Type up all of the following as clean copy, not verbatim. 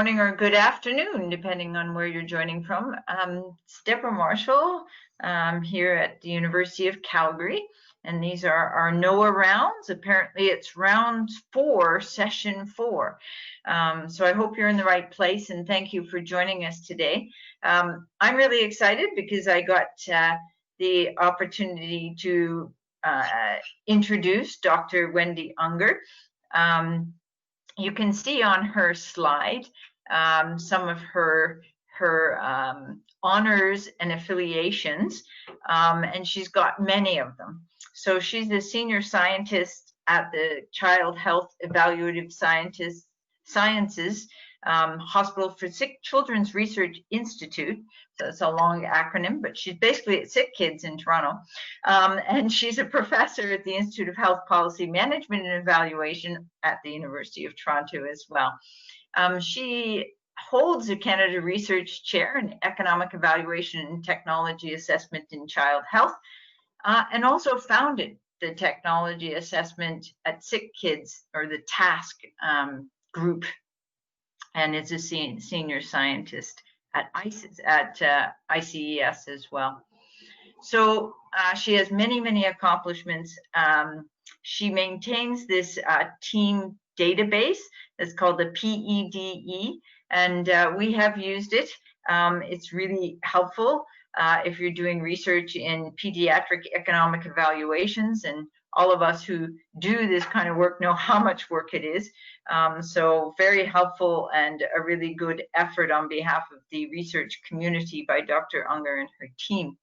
morning or good afternoon, depending on where you're joining from. It's Deborah Marshall here at the University of Calgary, and these are our NOAA rounds. Apparently it's round 4, session 4. So I hope you're in the right place, and thank you for joining us today. I'm really excited because I got the opportunity to introduce Dr. Wendy Ungar. You can see on her slide some of her honors and affiliations, and she's got many of them. So she's the senior scientist at the Child Health Evaluative Sciences Hospital for Sick Children's Research Institute. So it's a long acronym, but she's basically at Sick Kids in Toronto. And she's a professor at the Institute of Health Policy Management and Evaluation at the University of Toronto as well. She holds a Canada Research Chair in Economic Evaluation and Technology Assessment in Child Health, and also founded the Technology Assessment at Sick Kids, or the TASK group, and is a senior scientist at ICES as well. So she has many accomplishments. She maintains this team database that's called the PEDE, and we have used it. It's really helpful if you're doing research in pediatric economic evaluations, and all of us who do this kind of work know how much work it is. So very helpful and a really good effort on behalf of the research community by Dr. Ungar and her team.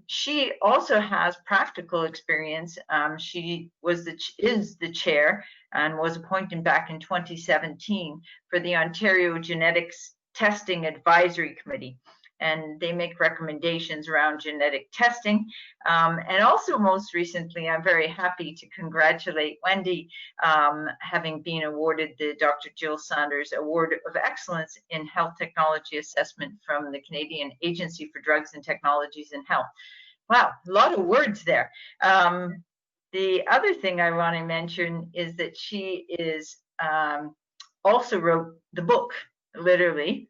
She also has practical experience. She is the chair and was appointed back in 2017 for the Ontario Genetics Testing Advisory Committee. And they make recommendations around genetic testing. And also most recently, I'm very happy to congratulate Wendy, having been awarded the Dr. Jill Saunders Award of Excellence in Health Technology Assessment from the Canadian Agency for Drugs and Technologies in Health. Wow, a lot of words there. The other thing I want to mention is that she is also wrote the book, literally,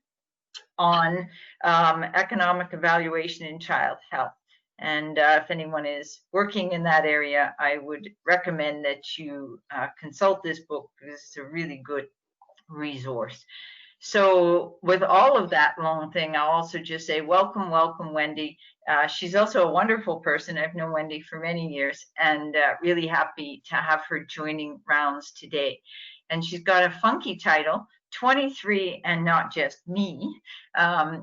on economic evaluation in child health. And if anyone is working in that area, I would recommend that you consult this book, because it's a really good resource. So with all of that long thing, I'll also just say welcome, Wendy. She's also a wonderful person. I've known Wendy for many years, and really happy to have her joining rounds today. And she's got a funky title, 23 and Not Just Me,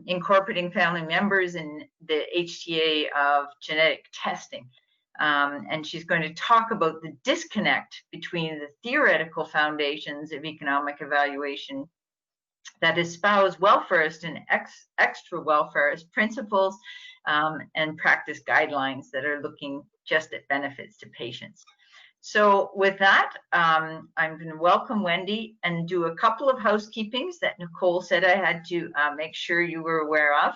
incorporating family members in the HTA of genetic testing. And she's going to talk about the disconnect between the theoretical foundations of economic evaluation that espouse welfarist and extra welfarist principles and practice guidelines that are looking just at benefits to patients. So with that, I'm going to welcome Wendy and do a couple of housekeepings that Nicole said I had to make sure you were aware of.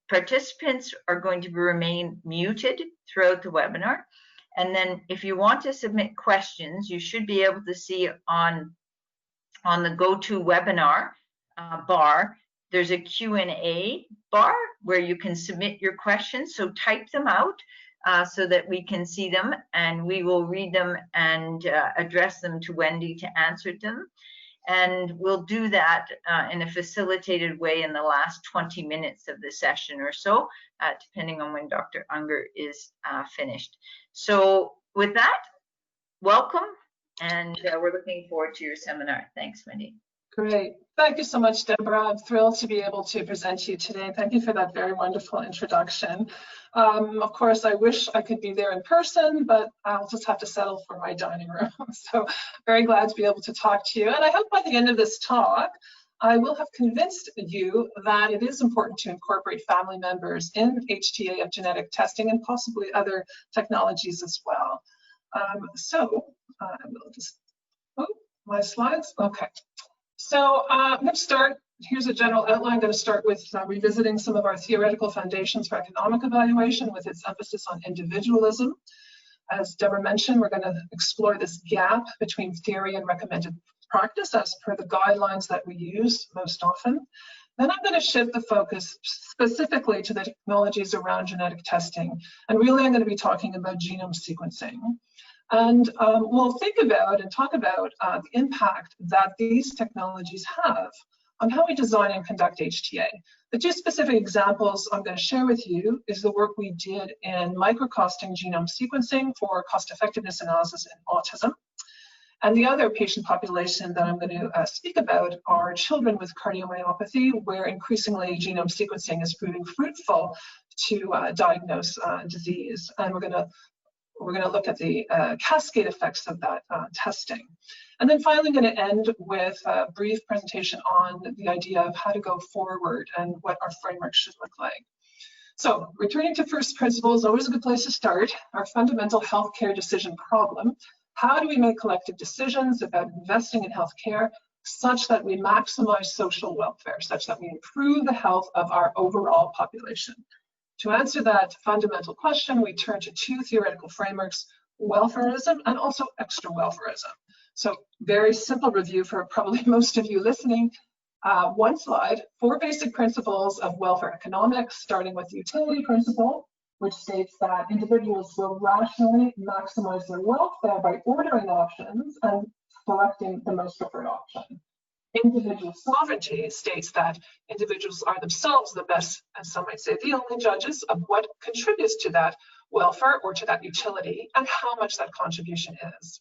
Participants are going to remain muted throughout the webinar. And then if you want to submit questions, you should be able to see on the GoToWebinar bar, there's a Q&A bar where you can submit your questions. So type them out so that we can see them, and we will read them and address them to Wendy to answer them. And we'll do that in a facilitated way in the last 20 minutes of the session or so, depending on when Dr. Ungar is finished. So with that, welcome, and we're looking forward to your seminar. Thanks, Wendy. Great. Thank you so much, Deborah. I'm thrilled to be able to present to you today. Thank you for that very wonderful introduction. Of course, I wish I could be there in person, but I'll just have to settle for my dining room. So very glad to be able to talk to you. And I hope by the end of this talk, I will have convinced you that it is important to incorporate family members in HTA of genetic testing and possibly other technologies as well. I will just, my slides, okay. So I'm going to start, here's a general outline. I'm going to start with revisiting some of our theoretical foundations for economic evaluation with its emphasis on individualism. As Deborah mentioned, we're going to explore this gap between theory and recommended practice as per the guidelines that we use most often. Then I'm going to shift the focus specifically to the technologies around genetic testing. And really, I'm going to be talking about genome sequencing. And we'll think about and talk about the impact that these technologies have on how we design and conduct HTA. The two specific examples I'm going to share with you is the work we did in microcosting genome sequencing for cost-effectiveness analysis in autism. And the other patient population that I'm going to speak about are children with cardiomyopathy, where increasingly genome sequencing is proving fruitful to diagnose disease. And we're going to look at the cascade effects of that testing. And then finally, I'm going to end with a brief presentation on the idea of how to go forward and what our framework should look like. So returning to first principles, always a good place to start. Our fundamental healthcare decision problem. How do we make collective decisions about investing in healthcare such that we maximize social welfare, such that we improve the health of our overall population? To answer that fundamental question, we turn to two theoretical frameworks, welfarism and also extra welfarism. So very simple review for probably most of you listening. One slide, 4 basic principles of welfare economics, starting with the utility principle, which states that individuals will rationally maximize their welfare by ordering options and selecting the most preferred option. Individual sovereignty states that individuals are themselves the best, and some might say the only judges of what contributes to that welfare or to that utility and how much that contribution is.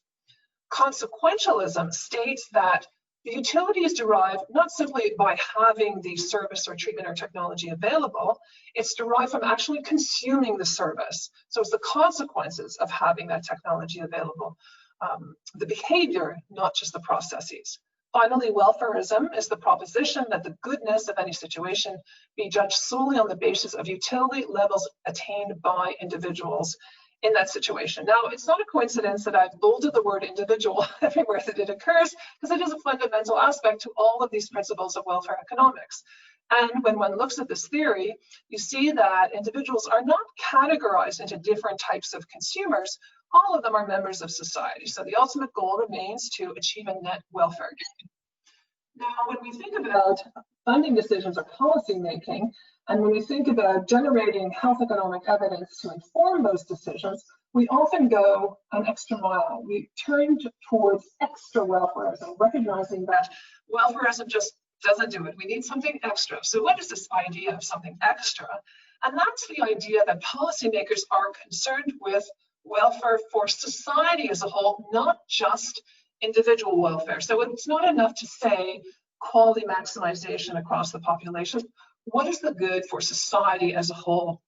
Consequentialism states that the utility is derived not simply by having the service or treatment or technology available, it's derived from actually consuming the service. So it's the consequences of having that technology available, the behavior, not just the processes. Finally, welfarism is the proposition that the goodness of any situation be judged solely on the basis of utility levels attained by individuals in that situation. Now, it's not a coincidence that I've bolded the word individual everywhere that it occurs, because it is a fundamental aspect to all of these principles of welfare economics. And when one looks at this theory, you see that individuals are not categorized into different types of consumers. All of them are members of society. So the ultimate goal remains to achieve a net welfare gain. Now, when we think about funding decisions or policy making, and when we think about generating health economic evidence to inform those decisions, we often go an extra mile. We turn towards extra welfarism, recognizing that welfarism just doesn't do it. We need something extra. So what is this idea of something extra? And that's the idea that policymakers are concerned with welfare for society as a whole, not just individual welfare. So it's not enough to say quality maximization across the population. What is the good for society as a whole?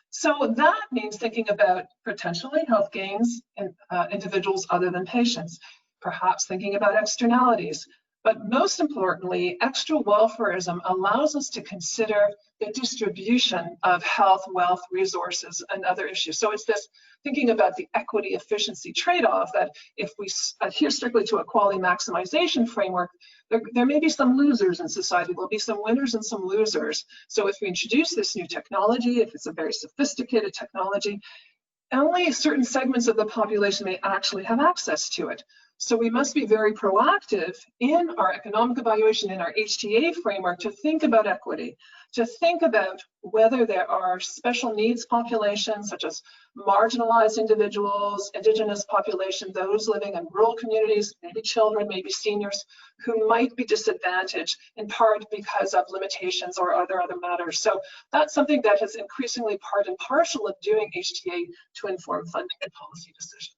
So that means thinking about potentially health gains in individuals other than patients, perhaps thinking about externalities. But most importantly, extra welfarism allows us to consider the distribution of health, wealth, resources, and other issues. So it's this thinking about the equity efficiency trade-off that if we adhere strictly to a quality maximization framework, there may be some losers in society. There'll be some winners and some losers. So if we introduce this new technology, if it's a very sophisticated technology, only certain segments of the population may actually have access to it. So we must be very proactive in our economic evaluation, in our HTA framework, to think about equity, to think about whether there are special needs populations, such as marginalized individuals, indigenous population, those living in rural communities, maybe children, maybe seniors, who might be disadvantaged in part because of limitations or other matters. So that's something that is increasingly part and parcel of doing HTA to inform funding and policy decisions.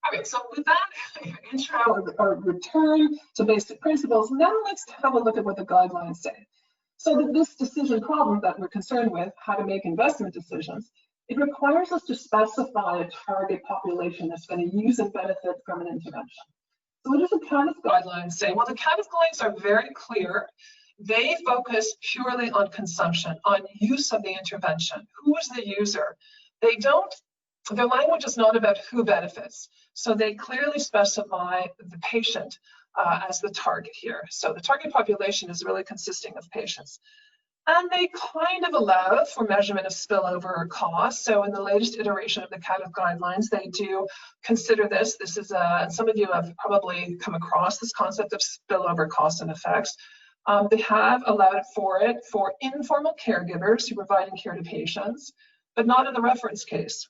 All right, so with that intro or return to basic principles, now let's have a look at what the guidelines say. So this decision problem that we're concerned with, how to make investment decisions, it requires us to specify a target population that's going to use and benefit from an intervention. So what does the CADIS guidelines say? Well, the CADIS guidelines are very clear. They focus purely on consumption, on use of the intervention. Who is the user? They don't, their language is not about who benefits. So they clearly specify the patient as the target here. So the target population is really consisting of patients. And they kind of allow for measurement of spillover costs. So in the latest iteration of the CADF guidelines, they do consider this. This is some of you have probably come across this concept of spillover costs and effects. They have allowed for it for informal caregivers who are providing care to patients, but not in the reference case.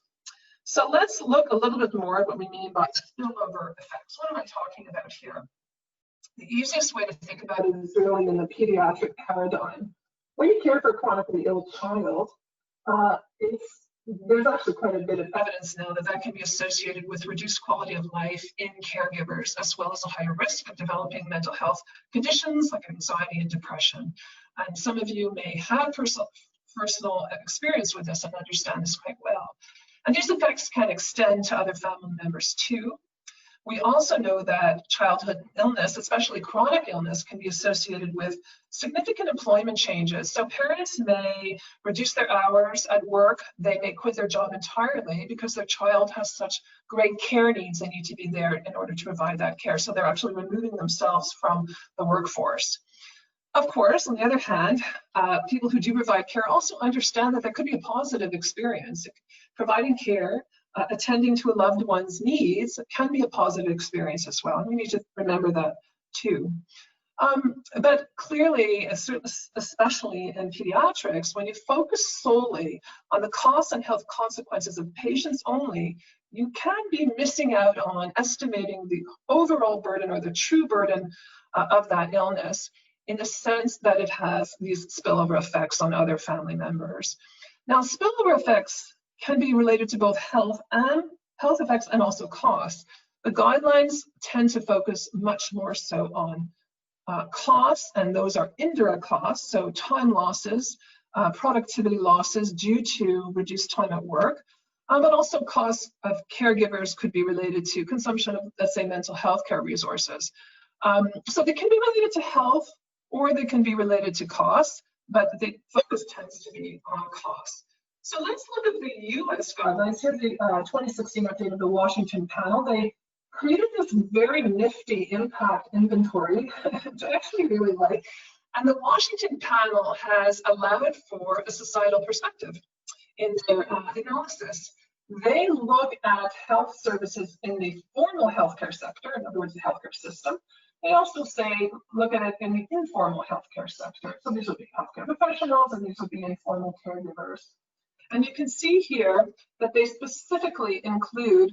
So let's look a little bit more at what we mean by spillover effects. What am I talking about here? The easiest way to think about it is really in the pediatric paradigm. When you care for a chronically ill child, there's actually quite a bit of evidence now that that can be associated with reduced quality of life in caregivers, as well as a higher risk of developing mental health conditions like anxiety and depression. And some of you may have personal experience with this and understand this quite well. And these effects can extend to other family members too. We also know that childhood illness, especially chronic illness, can be associated with significant employment changes. So parents may reduce their hours at work. They may quit their job entirely because their child has such great care needs. They need to be there in order to provide that care. So they're actually removing themselves from the workforce. Of course, on the other hand, people who do provide care also understand that there could be a positive experience. Providing care, attending to a loved one's needs can be a positive experience as well. And we need to remember that too. But clearly, especially in pediatrics, when you focus solely on the costs and health consequences of patients only, you can be missing out on estimating the overall burden or the true burden of that illness, in the sense that it has these spillover effects on other family members. Now, spillover effects can be related to both health effects and also costs. The guidelines tend to focus much more so on costs, and those are indirect costs, so time losses, productivity losses due to reduced time at work, but also costs of caregivers could be related to consumption of, let's say, mental health care resources. So they can be related to health, or they can be related to costs, but the focus tends to be on costs. So let's look at the US guidelines. Here, the 2016 update of the Washington panel. They created this very nifty impact inventory, which I actually really like. And the Washington panel has allowed for a societal perspective in their analysis. They look at health services in the formal healthcare sector, in other words, the healthcare system. They also say, look at it in the informal healthcare sector. So these would be healthcare professionals, and these would be informal caregivers. And you can see here that they specifically include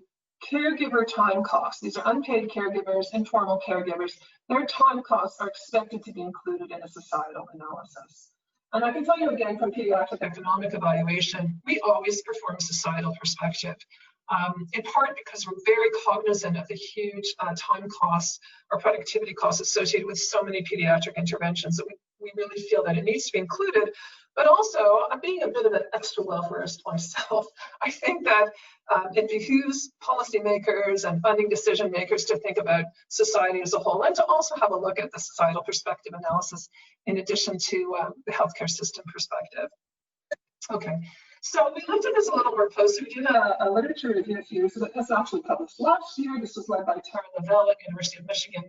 caregiver time costs. These are unpaid caregivers, informal caregivers. Their time costs are expected to be included in a societal analysis. And I can tell you again from pediatric economic evaluation, we always perform a societal perspective, in part because we're very cognizant of the huge time costs or productivity costs associated with so many pediatric interventions that we really feel that it needs to be included. But also, I'm being a bit of an extra welfarist myself. I think that it behooves policymakers and funding decision makers to think about society as a whole, and to also have a look at the societal perspective analysis in addition to the healthcare system perspective. Okay, so we looked at this a little more closely. We did a literature review a few years ago. This was actually published last year. This was led by Tara Lavelle at University of Michigan.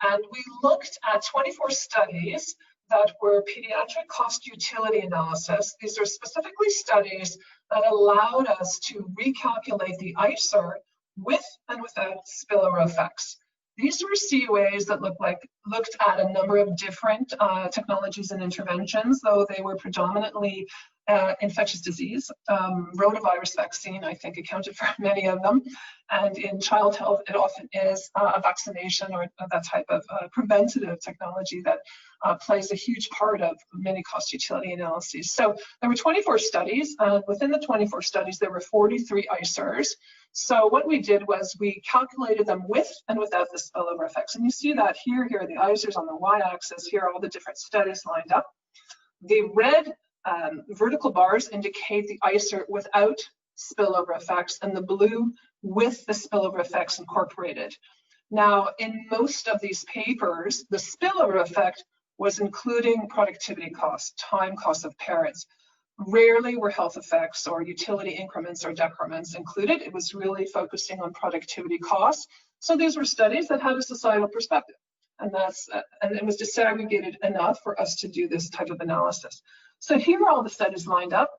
And we looked at 24 studies that were pediatric cost utility analysis. These are specifically studies that allowed us to recalculate the ICER with and without spillover effects. These were CUAs that looked at a number of different technologies and interventions, though they were predominantly infectious disease. Rotavirus vaccine, I think, accounted for many of them. And in child health, it often is a vaccination or that type of preventative technology that plays a huge part of many cost utility analyses. So there were 24 studies. Within the 24 studies, there were 43 ICERs. So what we did was we calculated them with and without the spillover effects. And you see that here are the ICERs on the y-axis. Here are all the different studies lined up. The red vertical bars indicate the ICER without spillover effects, and the blue with the spillover effects incorporated. Now, in most of these papers, the spillover effect was including productivity costs, time costs of parents. Rarely were health effects or utility increments or decrements included. It was really focusing on productivity costs. So these were studies that had a societal perspective. And and it was disaggregated enough for us to do this type of analysis. So here are all the studies lined up.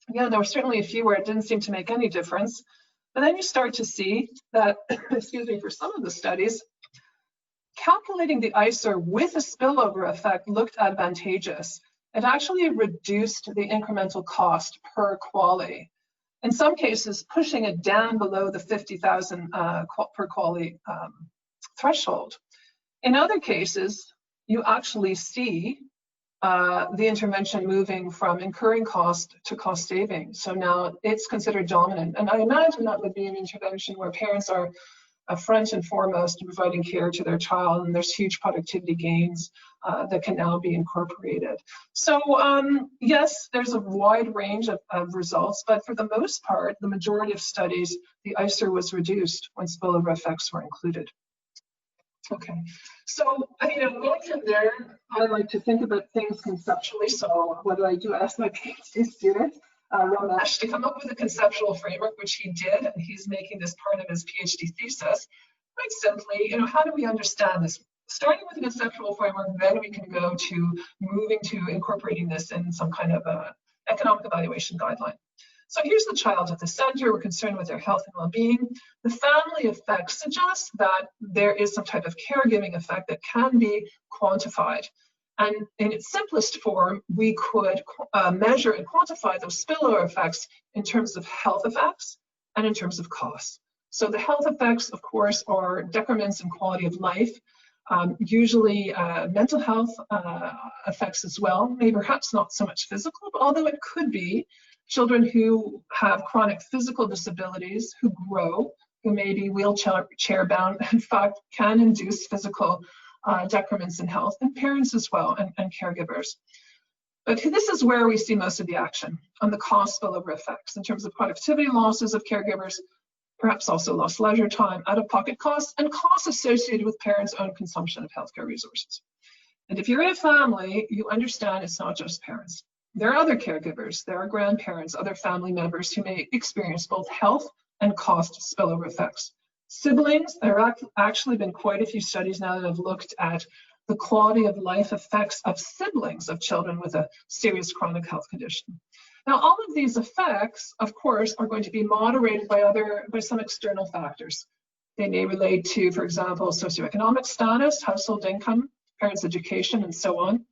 Again, there were certainly a few where it didn't seem to make any difference. But then you start to see that, excuse me, for some of the studies, calculating the ICER with a spillover effect looked advantageous. It actually reduced the incremental cost per quality. In some cases, pushing it down below the 50,000 per quality threshold. In other cases, you actually see the intervention moving from incurring cost to cost saving. So now it's considered dominant. And I imagine that would be an intervention where parents are front and foremost in providing care to their child, and there's huge productivity gains that can now be incorporated. So yes, there's a wide range of results, but for the most part, the majority of studies, the ICER was reduced when spillover effects were included. Okay, so going from there, I like to think about things conceptually. So what do? I ask my PhD student, Ramesh, to come up with a conceptual framework, which he did, and he's making this part of his PhD thesis. Quite simply, how do we understand this? Starting with a conceptual framework, then we can go to moving to incorporating this in some kind of economic evaluation guideline. So here's the child at the center. We're concerned with their health and well-being. The family effect suggests that there is some type of caregiving effect that can be quantified. And in its simplest form, we could measure and quantify those spillover effects in terms of health effects and in terms of costs. So the health effects, of course, are decrements in quality of life, usually mental health effects as well, maybe perhaps not so much physical, but although it could be. Children who have chronic physical disabilities, who grow, who may be wheelchair bound, in fact, can induce physical decrements in health, and parents as well, and caregivers. But this is where we see most of the action on the cost spillover effects in terms of productivity losses of caregivers, perhaps also lost leisure time, out-of-pocket costs, and costs associated with parents' own consumption of healthcare resources. And if you're in a family, you understand it's not just parents. There are other caregivers, there are grandparents, other family members who may experience both health and cost spillover effects. Siblings, there have actually been quite a few studies now that have looked at the quality of life effects of siblings of children with a serious chronic health condition. Now, all of these effects, of course, are going to be moderated by some external factors. They may relate to, for example, socioeconomic status, household income, parents' education, and so on.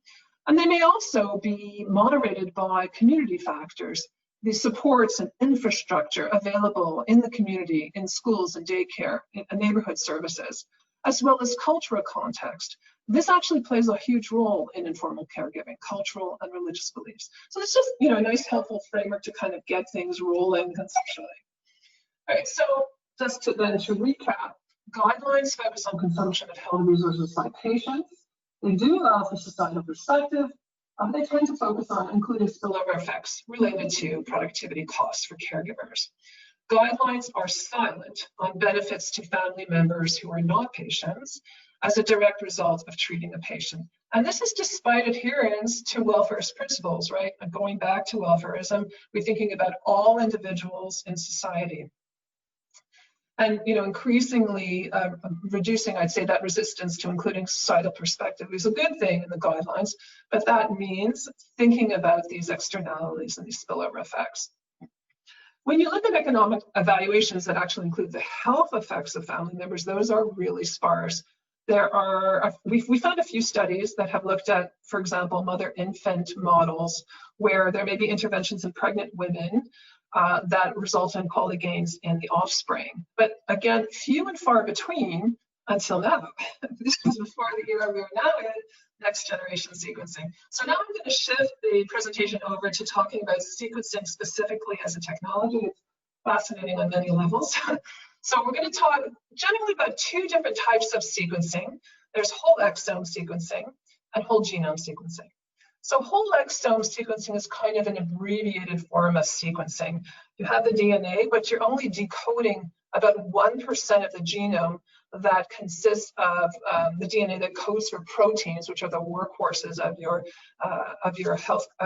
And they may also be moderated by community factors, the supports and infrastructure available in the community, in schools and daycare, and neighborhood services, as well as cultural context. This actually plays a huge role in informal caregiving, cultural and religious beliefs. So it's just, a nice, helpful framework to kind of get things rolling conceptually. All right, so just to recap, guidelines focus on consumption of health resources by patients. They do allow for societal perspective. They tend to focus on including spillover effects related to productivity costs for caregivers. Guidelines are silent on benefits to family members who are not patients as a direct result of treating a patient. And this is despite adherence to welfarist principles, right? And going back to welfarism, we're thinking about all individuals in society. And increasingly reducing, I'd say, that resistance to including societal perspective is a good thing in the guidelines, but that means thinking about these externalities and these spillover effects. When you look at economic evaluations that actually include the health effects of family members, those are really sparse. We found a few studies that have looked at, for example, mother-infant models, where there may be interventions in pregnant women that result in quality gains in the offspring. But again, few and far between until now. This was before the era we are now in, next generation sequencing. So now I'm going to shift the presentation over to talking about sequencing specifically as a technology. It's fascinating on many levels. So we're going to talk generally about two different types of sequencing. There's whole exome sequencing and whole genome sequencing. So whole exome sequencing is kind of an abbreviated form of sequencing. You have the DNA, but you're only decoding about 1% of the genome that consists of the DNA that codes for proteins, which are the workhorses of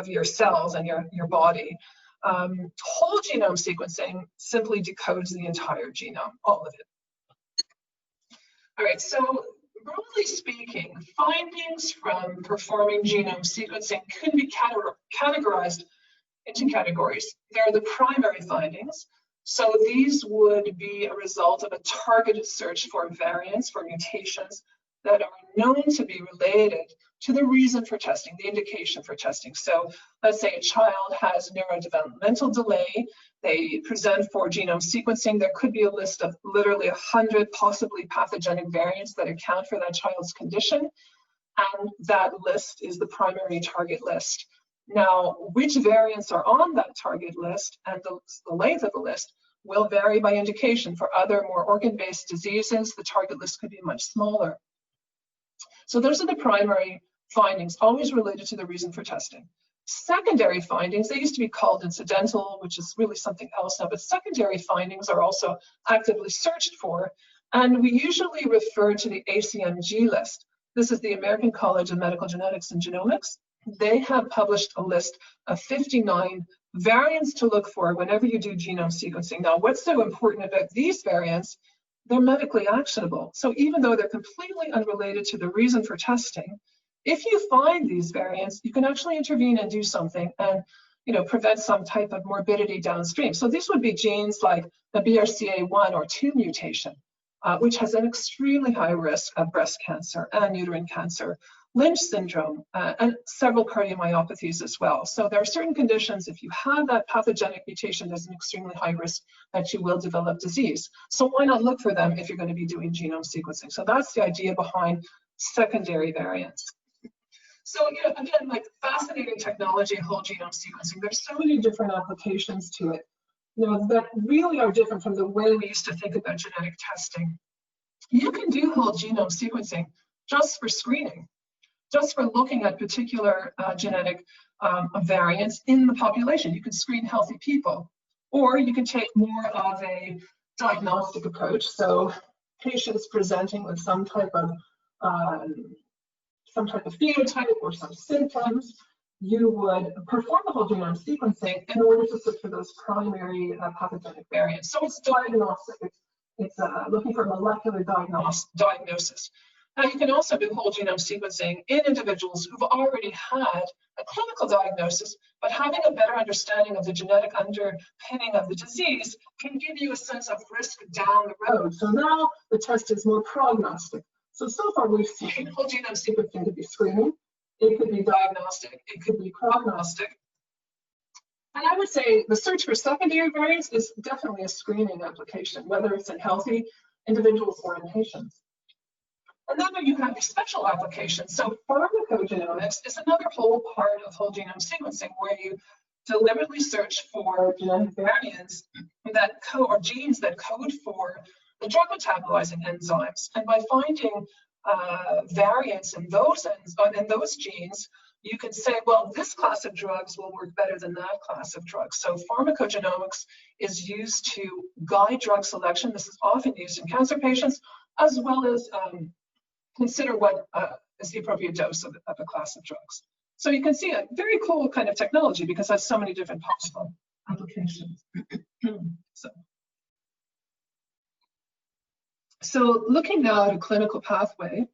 your cells and your body. Whole genome sequencing simply decodes the entire genome, all of it. All right, so broadly speaking, findings from performing genome sequencing can be categorized into categories. There are the primary findings. So these would be a result of a targeted search for variants, for mutations that are known to be related to the reason for testing, the indication for testing. So let's say a child has neurodevelopmental delay, they present for genome sequencing, there could be a list of literally 100 possibly pathogenic variants that account for that child's condition, and that list is the primary target list. Now, which variants are on that target list and the length of the list will vary by indication. For other more organ-based diseases, the target list could be much smaller. So those are the primary findings, always related to the reason for testing. Secondary findings, they used to be called incidental, which is really something else now, but secondary findings are also actively searched for, and we usually refer to the ACMG list. This is the American College of Medical Genetics and Genomics. They have published a list of 59 variants to look for whenever you do genome sequencing. Now, what's so important about these variants? They're medically actionable. So even though they're completely unrelated to the reason for testing, if you find these variants, you can actually intervene and do something and prevent some type of morbidity downstream. So these would be genes like the BRCA1 or 2 mutation, which has an extremely high risk of breast cancer and uterine cancer, Lynch syndrome, and several cardiomyopathies as well. So there are certain conditions, if you have that pathogenic mutation, there's an extremely high risk that you will develop disease. So why not look for them if you're going to be doing genome sequencing? So that's the idea behind secondary variants. So again, like fascinating technology, whole genome sequencing. There's so many different applications to it, that really are different from the way we used to think about genetic testing. You can do whole genome sequencing just for screening, just for looking at particular genetic variants in the population. You can screen healthy people, or you can take more of a diagnostic approach. So patients presenting with some type of phenotype or some symptoms, you would perform the whole genome sequencing in order to look for those primary pathogenic variants. So it's diagnostic. It's looking for molecular diagnosis. Now, you can also do whole genome sequencing in individuals who've already had a clinical diagnosis, but having a better understanding of the genetic underpinning of the disease can give you a sense of risk down the road. So now the test is more prognostic. So far we've seen whole genome sequencing to be screening, it could be diagnostic, it could be prognostic. And I would say the search for secondary variants is definitely a screening application, whether it's in healthy individuals or in patients. And then you have these special applications. So pharmacogenomics is another whole part of whole genome sequencing, where you deliberately search for genetic variants that or genes that code for the drug metabolizing enzymes. And by finding variants in those genes, you can say, well, this class of drugs will work better than that class of drugs. So pharmacogenomics is used to guide drug selection. This is often used in cancer patients, as well as consider what is the appropriate dose of a class of drugs. So you can see a very cool kind of technology because it has so many different possible applications. So looking now at a clinical pathway,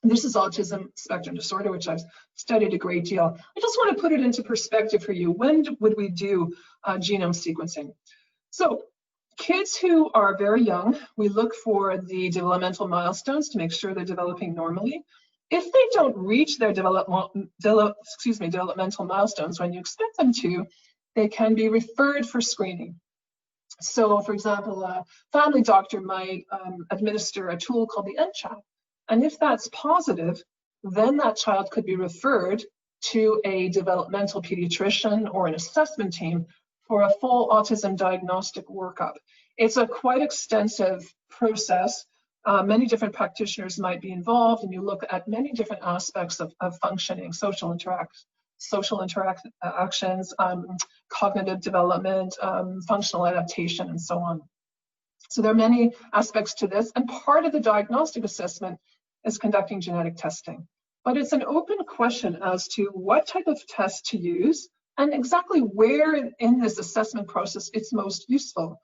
this is autism spectrum disorder, which I've studied a great deal. I just want to put it into perspective for you. When would we do genome sequencing? So kids who are very young, we look for the developmental milestones to make sure they're developing normally. If they don't reach their developmental milestones when you expect them to, they can be referred for screening. So for example, a family doctor might administer a tool called the NCHAP. And if that's positive, then that child could be referred to a developmental pediatrician or an assessment team for a full autism diagnostic workup. It's a quite extensive process. Many different practitioners might be involved, and you look at many different aspects of functioning, social interactions, cognitive development, functional adaptation, and so on. So there are many aspects to this, and part of the diagnostic assessment is conducting genetic testing. But it's an open question as to what type of test to use and exactly where in this assessment process it's most useful.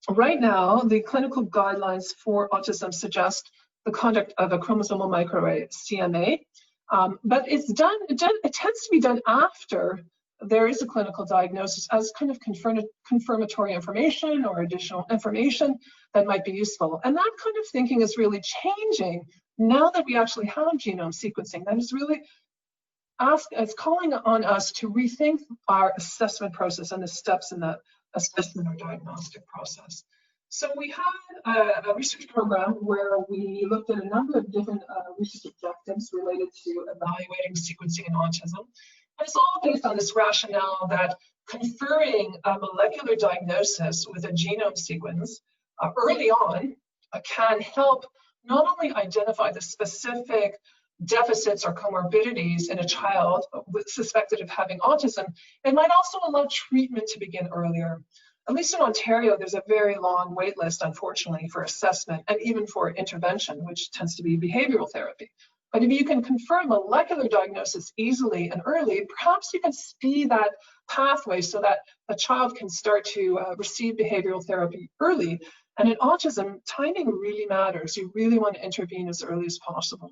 Right now, the clinical guidelines for autism suggest the conduct of a chromosomal microarray, CMA, but it tends to be done after there is a clinical diagnosis as kind of confirmatory information or additional information that might be useful. And that kind of thinking is really changing now that we actually have genome sequencing. That is really it's calling on us to rethink our assessment process and the steps in that assessment or diagnostic process. So we had a research program where we looked at a number of different research objectives related to evaluating sequencing in autism. And it's all based on this rationale that conferring a molecular diagnosis with a genome sequence early on can help not only identify the specific deficits or comorbidities in a child suspected of having autism, it might also allow treatment to begin earlier. At least in Ontario, there's a very long wait list, unfortunately, for assessment and even for intervention, which tends to be behavioral therapy. But if you can confirm molecular diagnosis easily and early, perhaps you can speed that pathway so that a child can start to receive behavioral therapy early. And in autism, timing really matters. You really want to intervene as early as possible.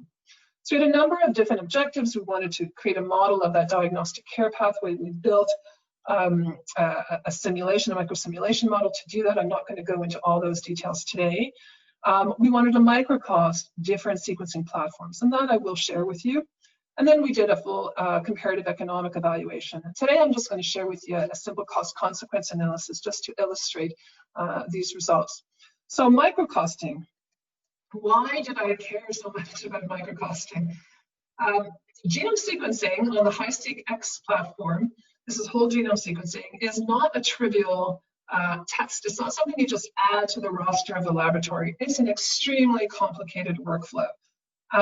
So we had a number of different objectives. We wanted to create a model of that diagnostic care pathway. We built a simulation, a microsimulation model to do that. I'm not going to go into all those details today. We wanted to microcost different sequencing platforms, and that I will share with you. And then we did a full comparative economic evaluation. And today I'm just going to share with you a simple cost consequence analysis just to illustrate these results. So microcosting. Why did I care so much about microcosting? Genome sequencing on the HiSeq-X platform, this is whole genome sequencing, is not a trivial test. It's not something you just add to the roster of the laboratory. It's an extremely complicated workflow.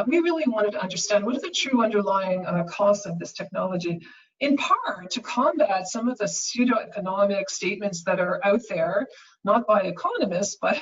We really wanted to understand what are the true underlying costs of this technology, in part to combat some of the pseudo-economic statements that are out there, not by economists, but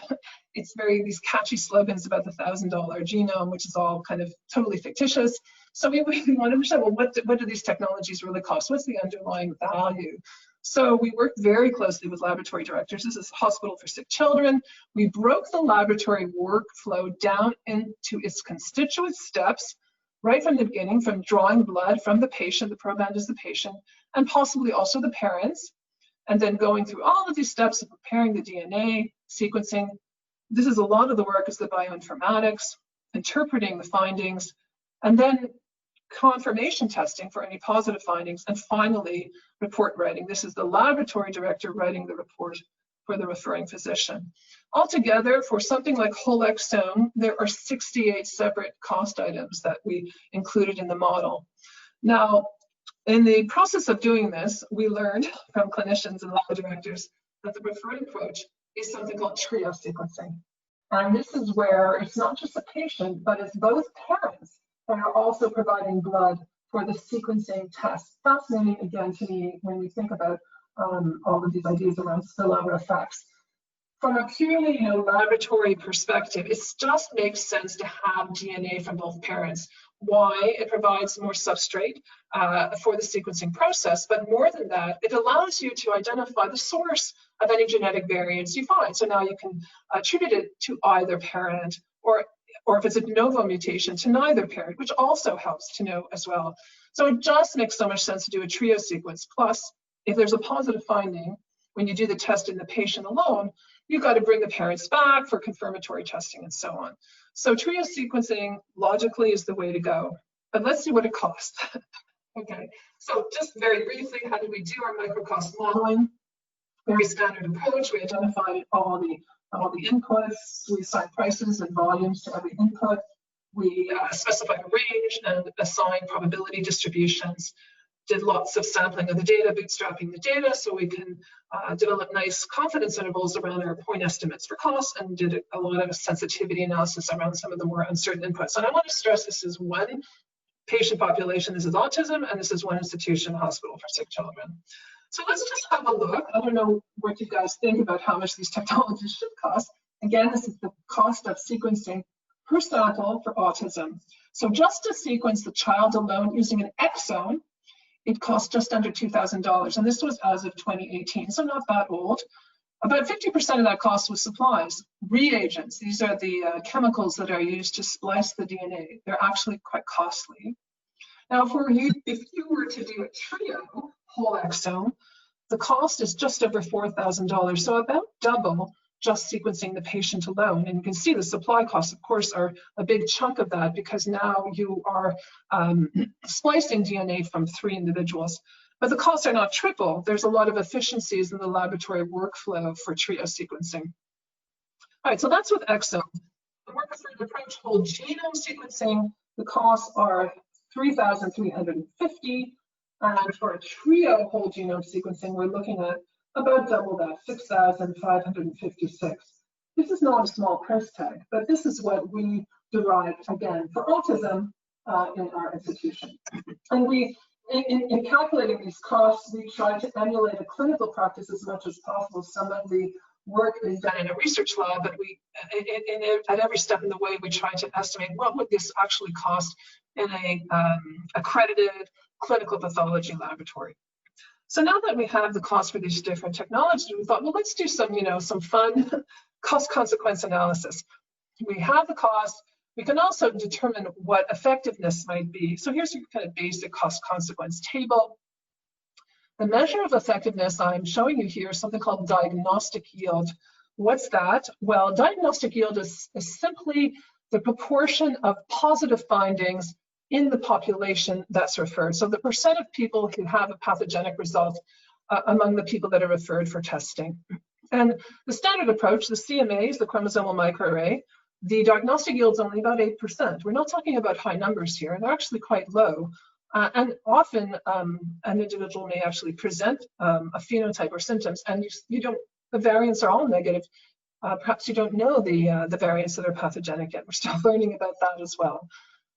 it's these catchy slogans about the $1,000 genome, which is all kind of totally fictitious. So we want to understand, well, what do these technologies really cost? What's the underlying value? So we worked very closely with laboratory directors. This is Hospital for Sick Children. We broke the laboratory workflow down into its constituent steps, right from the beginning, from drawing blood from the patient, the proband is the patient, and possibly also the parents, and then going through all of these steps of preparing the DNA, sequencing. This is a lot of the work is the bioinformatics, interpreting the findings, and then confirmation testing for any positive findings, and finally, report writing. This is the laboratory director writing the report for the referring physician. Altogether, for something like whole exome, there are 68 separate cost items that we included in the model. Now, in the process of doing this, we learned from clinicians and lab directors that the preferred approach is something called trio sequencing. And this is where it's not just a patient, but it's both parents that are also providing blood for the sequencing test. Fascinating, again, to me when we think about all of these ideas around spillover effects. From a purely laboratory perspective, it just makes sense to have DNA from both parents. Why? It provides more substrate for the sequencing process, but more than that, it allows you to identify the source of any genetic variants you find. So now you can attribute it to either parent, or if it's a de novo mutation, to neither parent, which also helps to know as well. So it just makes so much sense to do a trio sequence. Plus, if there's a positive finding, when you do the test in the patient alone, you've got to bring the parents back for confirmatory testing and so on. So trio sequencing logically is the way to go. But let's see what it costs. Okay, so just very briefly, how did we do our microcost modeling? Very standard approach. We identified all the inputs. We assigned prices and volumes to every input. We specified a range and assigned probability distributions. Did lots of sampling of the data, bootstrapping the data, so we can develop nice confidence intervals around our point estimates for costs, and did a lot of sensitivity analysis around some of the more uncertain inputs. And I want to stress this is one patient population, this is autism, and this is one institution, Hospital for Sick Children. So let's just have a look. I don't know what you guys think about how much these technologies should cost. Again, this is the cost of sequencing per sample for autism. So just to sequence the child alone using an exome, it costs just under $2,000, and this was as of 2018, so not that old. About 50% of that cost was supplies, reagents. These are the chemicals that are used to splice the DNA. They're actually quite costly. Now, if you were to do a trio whole exome, the cost is just over $4,000, so about double just sequencing the patient alone. And you can see the supply costs, of course, are a big chunk of that because now you are splicing DNA from 3 individuals. But the costs are not triple. There's a lot of efficiencies in the laboratory workflow for trio sequencing. All right, so that's with exome. The more preferred approach, whole genome sequencing, the costs are $3,350. And for a trio whole genome sequencing, we're looking at about double that, $6,556. This is not a small price tag, but this is what we derived, again, for autism in our institution. And we, in calculating these costs, we tried to emulate a clinical practice as much as possible. Some of the work is done in a research lab, but we, at every step in the way, we tried to estimate what would this actually cost in a accredited clinical pathology laboratory. So now that we have the cost for these different technologies, we thought, well, let's do some, some fun cost-consequence analysis. We have the cost. We can also determine what effectiveness might be. So here's your kind of basic cost-consequence table. The measure of effectiveness I'm showing you here is something called diagnostic yield. What's that? Well, diagnostic yield is simply the proportion of positive findings in the population that's referred. So the percent of people who have a pathogenic result among the people that are referred for testing. And the standard approach, the CMAs, the chromosomal microarray, the diagnostic yield's only about 8%. We're not talking about high numbers here, they're actually quite low. And often an individual may actually present a phenotype or symptoms, and the variants are all negative. Perhaps you don't know the variants that are pathogenic yet. We're still learning about that as well.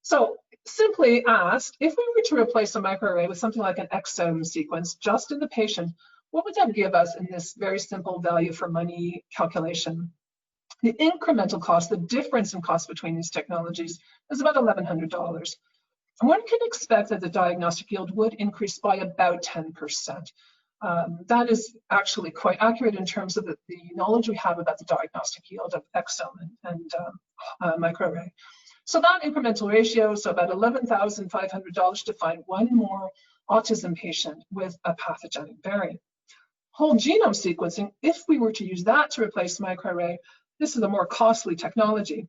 So simply asked, if we were to replace a microarray with something like an exome sequence just in the patient, what would that give us in this very simple value for money calculation? The incremental cost, the difference in cost between these technologies, is about $1,100. And one can expect that the diagnostic yield would increase by about 10%. That is actually quite accurate in terms of the knowledge we have about the diagnostic yield of exome and microarray. So that incremental ratio, so about $11,500 to find one more autism patient with a pathogenic variant. Whole genome sequencing, if we were to use that to replace microarray, this is a more costly technology.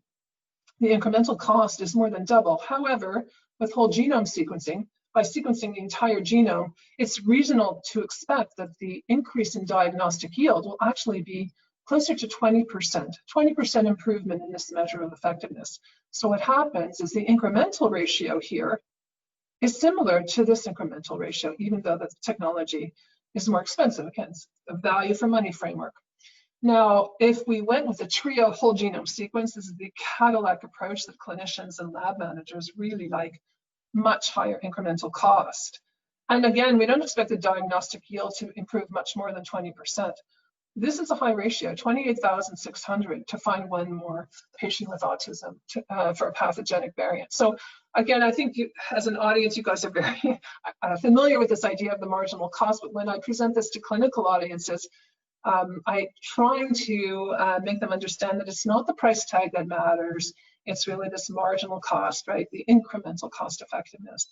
The incremental cost is more than double. However, with whole genome sequencing, by sequencing the entire genome, it's reasonable to expect that the increase in diagnostic yield will actually be closer to 20% improvement in this measure of effectiveness. So what happens is the incremental ratio here is similar to this incremental ratio, even though the technology is more expensive. Again, it's a value for money framework. Now, if we went with a trio whole genome sequence, this is the Cadillac approach that clinicians and lab managers really like, much higher incremental cost. And again, we don't expect the diagnostic yield to improve much more than 20%. This is a high ratio, 28,600 to find one more patient with autism for a pathogenic variant. So again, I think you, as an audience, you guys are very familiar with this idea of the marginal cost, but when I present this to clinical audiences, I'm trying to make them understand that it's not the price tag that matters, it's really this marginal cost, right? The incremental cost effectiveness.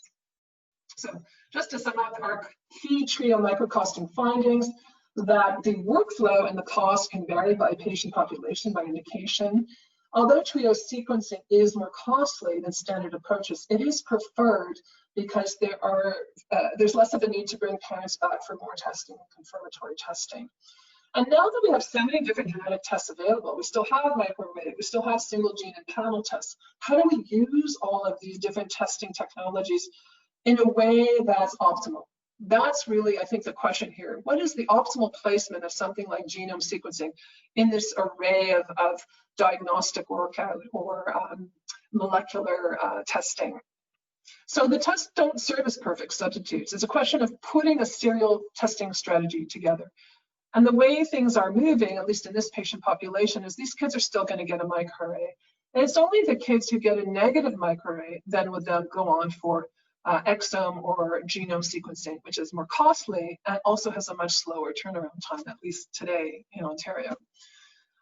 So just to sum up our key trio microcosting findings, that the workflow and the cost can vary by patient population, by indication. Although trio sequencing is more costly than standard approaches, it is preferred because there's less of a need to bring parents back for more testing and confirmatory testing. And now that we have so many different genetic tests available, we still have microarray, we still have single gene and panel tests. How do we use all of these different testing technologies in a way that's optimal? That's really, I think, the question here. What is the optimal placement of something like genome sequencing in this array of diagnostic workout or molecular testing? So the tests don't serve as perfect substitutes. It's a question of putting a serial testing strategy together. And the way things are moving, at least in this patient population, is these kids are still going to get a microarray. And it's only the kids who get a negative microarray then would then go on for exome or genome sequencing, which is more costly and also has a much slower turnaround time, at least today in Ontario.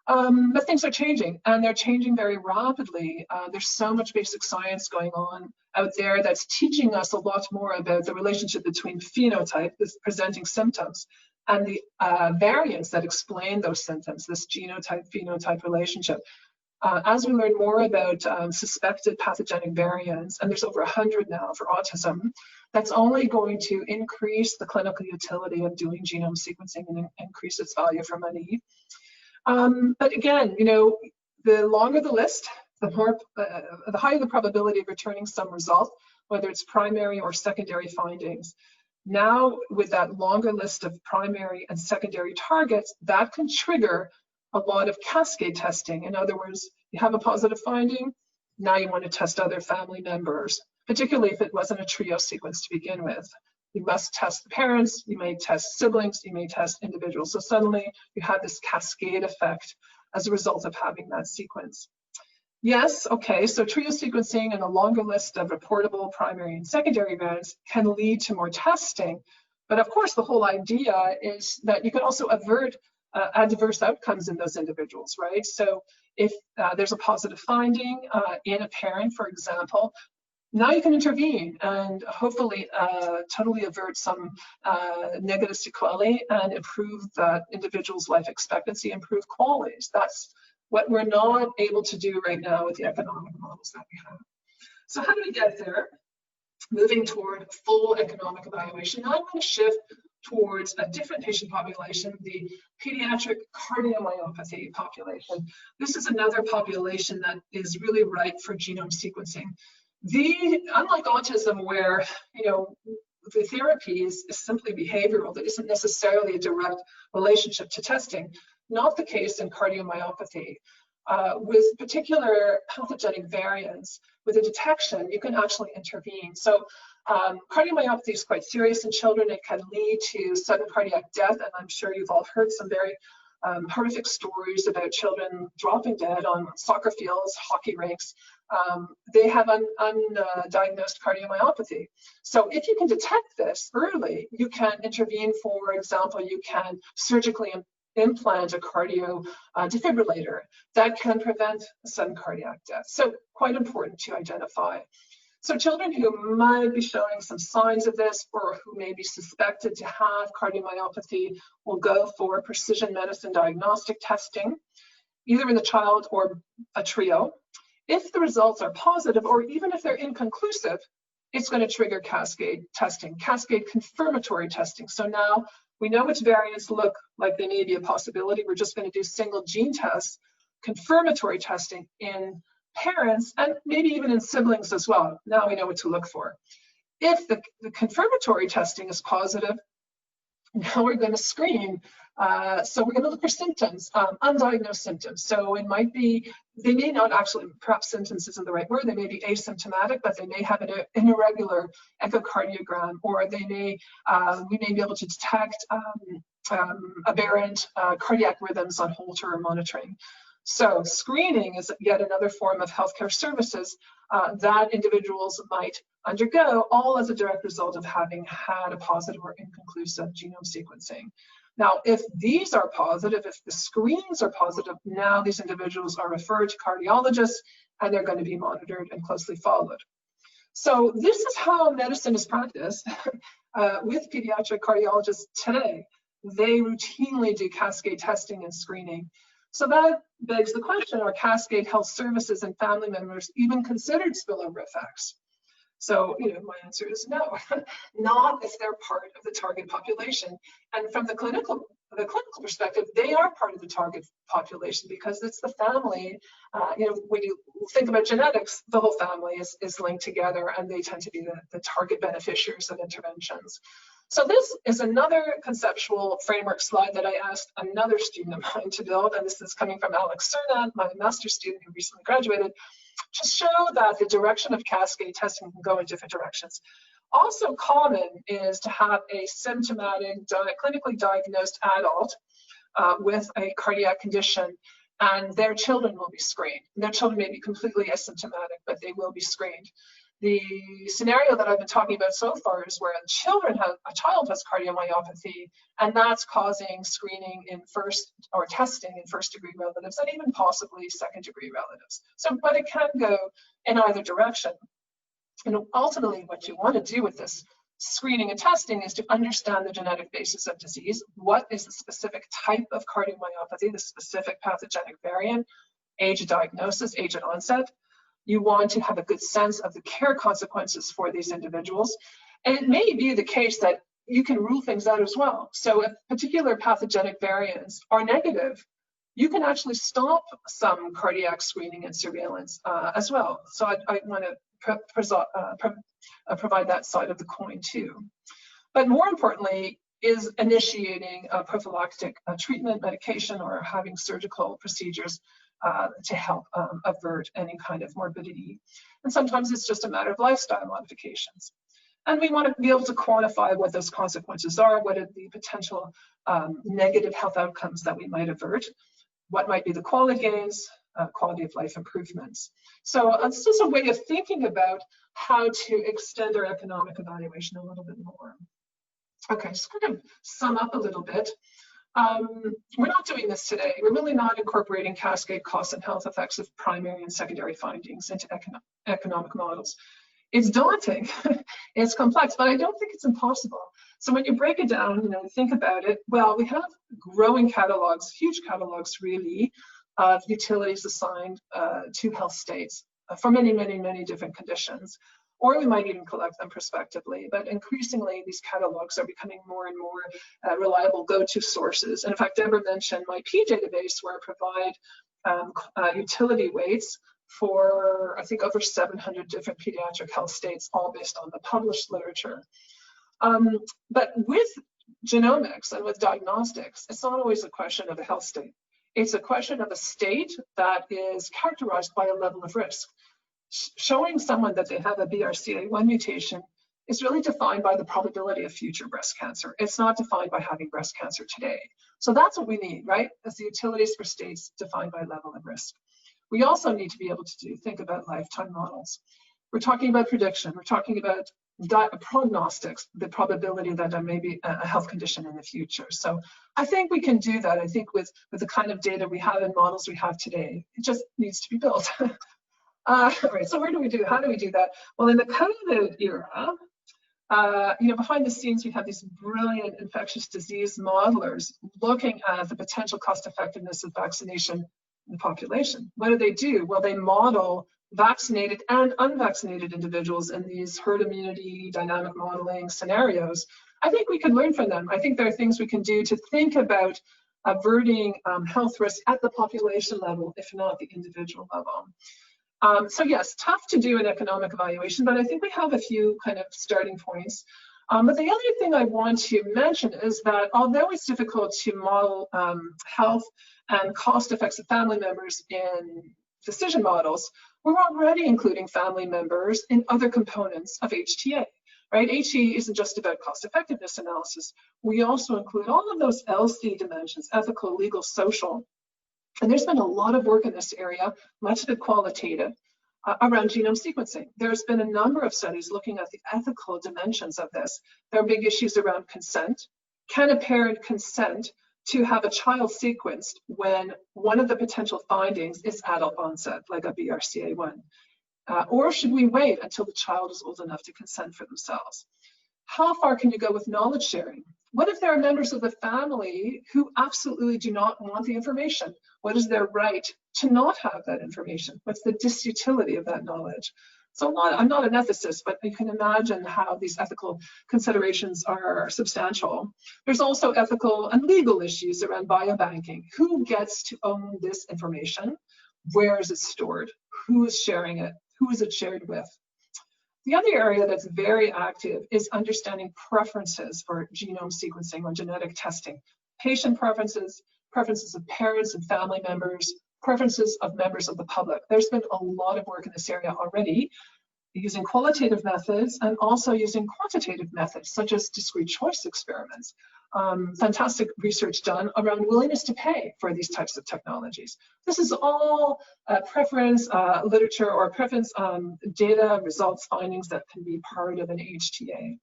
But things are changing, and they're changing very rapidly. There's so much basic science going on out there that's teaching us a lot more about the relationship between phenotype, this presenting symptoms, and the variants that explain those symptoms, this genotype-phenotype relationship. As we learn more about suspected pathogenic variants, and there's over 100 now for autism, that's only going to increase the clinical utility of doing genome sequencing and increase its value for money. But again, you know, the longer the list, the higher the probability of returning some result, whether it's primary or secondary findings. Now, with that longer list of primary and secondary targets, that can trigger a lot of cascade testing. In other words, you have a positive finding, now you want to test other family members, particularly if it wasn't a trio sequence to begin with. You must test the parents, you may test siblings, you may test individuals. So suddenly you have this cascade effect as a result of having that sequence. Yes, okay, so trio sequencing and a longer list of reportable primary and secondary variants can lead to more testing. But of course, the whole idea is that you can also avert adverse outcomes in those individuals, right? So if there's a positive finding in a parent, for example, now you can intervene and hopefully totally avert some negative sequelae and improve that individual's life expectancy, improve qualities. That's what we're not able to do right now with the economic models that we have. So how do we get there? Moving toward full economic evaluation. Now I'm going to shift towards a different patient population, the pediatric cardiomyopathy population. This is another population that is really ripe for genome sequencing. Unlike autism, where the therapy is simply behavioral, that isn't necessarily a direct relationship to testing, not the case in cardiomyopathy. With particular pathogenic variants, with a detection, you can actually intervene. So cardiomyopathy is quite serious in children. It can lead to sudden cardiac death, and I'm sure you've all heard some very horrific stories about children dropping dead on soccer fields, hockey rinks. They have undiagnosed cardiomyopathy. So if you can detect this early, you can intervene. For example, you can surgically implant a cardio defibrillator that can prevent sudden cardiac death. So quite important to identify. So children who might be showing some signs of this or who may be suspected to have cardiomyopathy will go for precision medicine diagnostic testing, either in the child or a trio. If the results are positive, or even if they're inconclusive, it's going to trigger cascade testing, cascade confirmatory testing. So now we know which variants look like they may be a possibility. We're just going to do single gene tests, confirmatory testing in parents and maybe even in siblings as well. Now we know what to look for. If the confirmatory testing is positive, now we're going to screen. So we're going to look for symptoms, undiagnosed symptoms. So it might be, they may not actually, perhaps symptoms isn't the right word, they may be asymptomatic, but they may have an irregular echocardiogram, or they may, we may be able to detect aberrant cardiac rhythms on Holter monitoring. So screening is yet another form of healthcare services that individuals might undergo, all as a direct result of having had a positive or inconclusive genome sequencing. Now, if these are positive, if the screens are positive, now these individuals are referred to cardiologists and they're going to be monitored and closely followed. So this is how medicine is practiced with pediatric cardiologists today. They routinely do cascade testing and screening. So that begs the question, are cascade health services and family members even considered spillover effects? So, my answer is no, not if they're part of the target population. And from the clinical perspective, they are part of the target population because it's the family. When you think about genetics, the whole family is linked together, and they tend to be the target beneficiaries of interventions. So this is another conceptual framework slide that I asked another student of mine to build, and this is coming from Alex Cernat, my master's student who recently graduated, to show that the direction of cascade testing can go in different directions. Also common is to have a symptomatic, clinically diagnosed adult with a cardiac condition, and their children will be screened. Their children may be completely asymptomatic, but they will be screened. The scenario that I've been talking about so far is where a child has cardiomyopathy, and that's causing screening in or testing in first-degree relatives, and even possibly second-degree relatives. So, but it can go in either direction. And ultimately, what you want to do with this screening and testing is to understand the genetic basis of disease. What is the specific type of cardiomyopathy, the specific pathogenic variant, age of diagnosis, age of onset. You want to have a good sense of the care consequences for these individuals. And it may be the case that you can rule things out as well. So if particular pathogenic variants are negative, you can actually stop some cardiac screening and surveillance as well. So I want to provide that side of the coin too. But more importantly is initiating a prophylactic treatment, medication, or having surgical procedures to help avert any kind of morbidity. And sometimes it's just a matter of lifestyle modifications. And we want to be able to quantify what those consequences are, what are the potential negative health outcomes that we might avert, what might be the quality gains, quality of life improvements. So it's just a way of thinking about how to extend our economic evaluation a little bit more. Okay, just kind of sum up a little bit. We're not doing this today. We're really not incorporating cascade costs and health effects of primary and secondary findings into economic models. It's daunting, it's complex, but I don't think it's impossible. So when you break it down, think about it, well, we have growing catalogs, huge catalogs really, of utilities assigned to health states for many, many, many different conditions. Or we might even collect them prospectively, but increasingly these catalogs are becoming more and more reliable go-to sources. And in fact, Deborah mentioned my P database, where I provide utility weights for, I think, over 700 different pediatric health states, all based on the published literature. But with genomics and with diagnostics, it's not always a question of a health state. It's a question of a state that is characterized by a level of risk. Showing someone that they have a BRCA1 mutation is really defined by the probability of future breast cancer. It's not defined by having breast cancer today. So that's what we need, right? As the utilities for states defined by level of risk. We also need to be able to think about lifetime models. We're talking about prediction. We're talking about prognostics, the probability that there may be a health condition in the future. So I think we can do that. I think with the kind of data we have and models we have today, it just needs to be built. All right, so how do we do that? Well, in the COVID era, behind the scenes, we have these brilliant infectious disease modelers looking at the potential cost effectiveness of vaccination in the population. What do? Well, they model vaccinated and unvaccinated individuals in these herd immunity dynamic modeling scenarios. I think we can learn from them. I think there are things we can do to think about averting health risk at the population level, if not the individual level. So yes, tough to do an economic evaluation, but I think we have a few kind of starting points. But the other thing I want to mention is that although it's difficult to model health and cost effects of family members in decision models, we're already including family members in other components of HTA, right? HTA isn't just about cost effectiveness analysis. We also include all of those LC dimensions, ethical, legal, social. And there's been a lot of work in this area, much of it qualitative, around genome sequencing. There's been a number of studies looking at the ethical dimensions of this. There are big issues around consent. Can a parent consent to have a child sequenced when one of the potential findings is adult onset, like a BRCA1? Or should we wait until the child is old enough to consent for themselves? How far can you go with knowledge sharing? What if there are members of the family who absolutely do not want the information? What is their right to not have that information? What's the disutility of that knowledge? So I'm not an ethicist, but you can imagine how these ethical considerations are substantial. There's also ethical and legal issues around biobanking. Who gets to own this information? Where is it stored? Who is sharing it? Who is it shared with? The other area that's very active is understanding preferences for genome sequencing or genetic testing. Patient preferences, preferences of parents and family members, preferences of members of the public. There's been a lot of work in this area already, using qualitative methods and also using quantitative methods, such as discrete choice experiments. fantastic research done around willingness to pay for these types of technologies. This is all preference literature or preference data, results, findings that can be part of an HTA,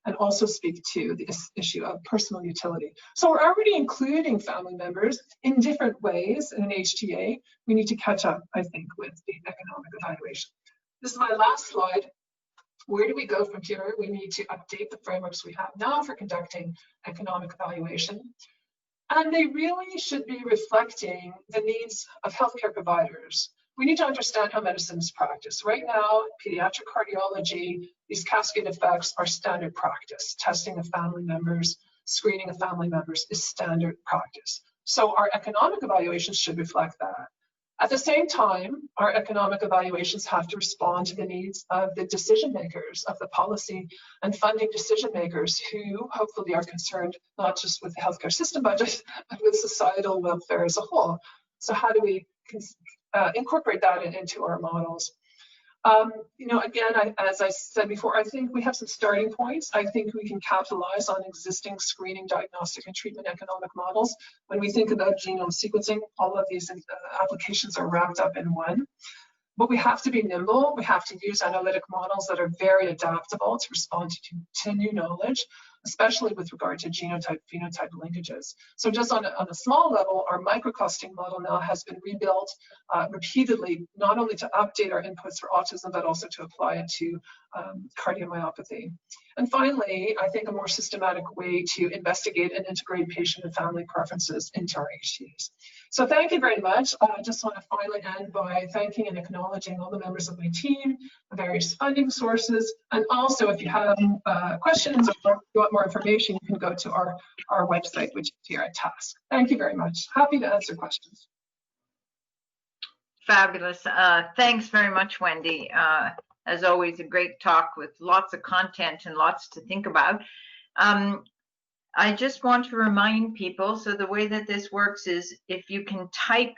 and also speak to the issue of personal utility. So we're already including family members in different ways in an HTA. We need to catch up, I think, with the economic evaluation. This is my last slide. Where do we go from here? We need to update the frameworks we have now for conducting economic evaluation. And they really should be reflecting the needs of healthcare providers. We need to understand how medicine is practiced. Right now, pediatric cardiology, these cascade effects are standard practice. Testing of family members, screening of family members is standard practice. So our economic evaluations should reflect that. At the same time, our economic evaluations have to respond to the needs of the decision makers, of the policy and funding decision makers who hopefully are concerned not just with the healthcare system budget, but with societal welfare as a whole. So how do we incorporate that into our models? You know, again, as I said before, I think we have some starting points. I think we can capitalize on existing screening, diagnostic, and treatment economic models. When we think about genome sequencing, all of these applications are wrapped up in one. But we have to be nimble. We have to use analytic models that are very adaptable to respond to new knowledge, especially with regard to genotype-phenotype linkages. So just on a small level, our microcosting model now has been rebuilt repeatedly, not only to update our inputs for autism, but also to apply it to cardiomyopathy. And finally, I think a more systematic way to investigate and integrate patient and family preferences into our HTAs. So thank you very much. I just want to finally end by thanking and acknowledging all the members of my team, the various funding sources, and also if you have questions or you want more information, you can go to our website, which is here at TASC. Thank you very much. Happy to answer questions. Fabulous. Thanks very much, Wendy. As always, a great talk with lots of content and lots to think about. I just want to remind people, so the way that this works is if you can type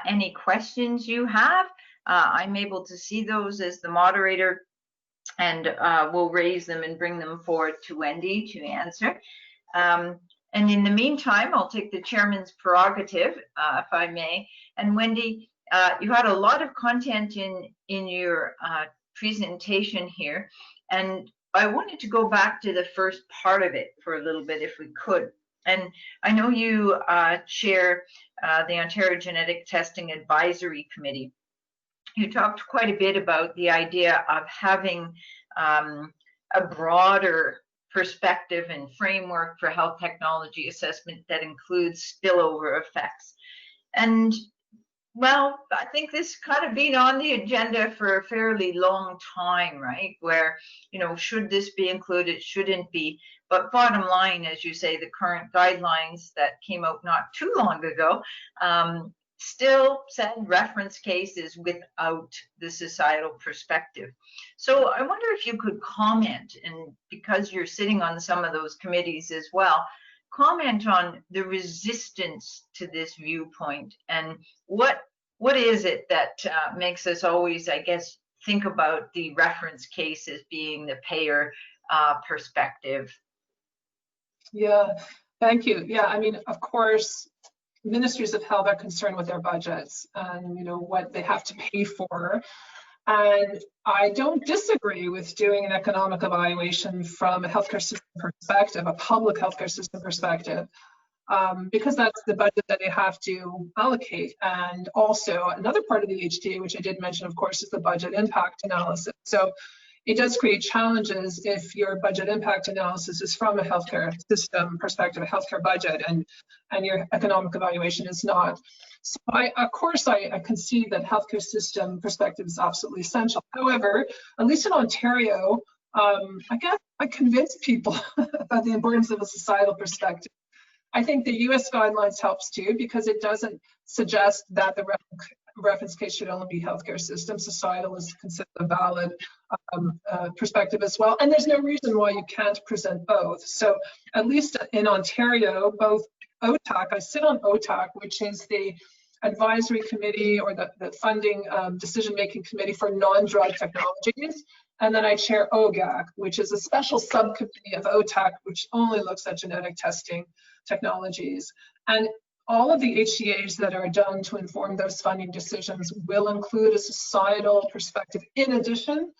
any questions you have, I'm able to see those as the moderator, and we'll raise them and bring them forward to Wendy to answer. And in the meantime, I'll take the chairman's prerogative, if I may. And Wendy, you had a lot of content in your presentation here, and I wanted to go back to the first part of it for a little bit, if we could. And I know you chair the Ontario Genetic Testing Advisory Committee. You talked quite a bit about the idea of having a broader perspective and framework for health technology assessment that includes spillover effects. And well, I think this kind of been on the agenda for a fairly long time, right? Where, you know, should this be included, shouldn't be. But bottom line, as you say, the current guidelines that came out not too long ago still said reference cases without the societal perspective. So I wonder if you could comment, and because you're sitting on some of those committees as well, comment on the resistance to this viewpoint, and what is it that makes us always, I guess, think about the reference case as being the payer perspective? Yeah, thank you. Yeah, I mean, of course, ministries of health are concerned with their budgets and, you know, what they have to pay for. And I don't disagree with doing an economic evaluation from a healthcare system perspective, a public healthcare system perspective, because that's the budget that they have to allocate. And also another part of the HTA, which I did mention, of course, is the budget impact analysis. So it does create challenges if your budget impact analysis is from a healthcare system perspective, a healthcare budget, and your economic evaluation is not. So of course, I concede that healthcare system perspective is absolutely essential. However, at least in Ontario, I convince people about the importance of a societal perspective. I think the US guidelines helps too, because it doesn't suggest that the reference case should only be healthcare system. Societal is considered a valid perspective as well. And there's no reason why you can't present both. So at least in Ontario, both OTAC, I sit on OTAC, which is the advisory committee or the funding decision-making committee for non-drug technologies. And then I chair OGAC, which is a special subcommittee of OTAC, which only looks at genetic testing technologies. And all of the HTAs that are done to inform those funding decisions will include a societal perspective in addition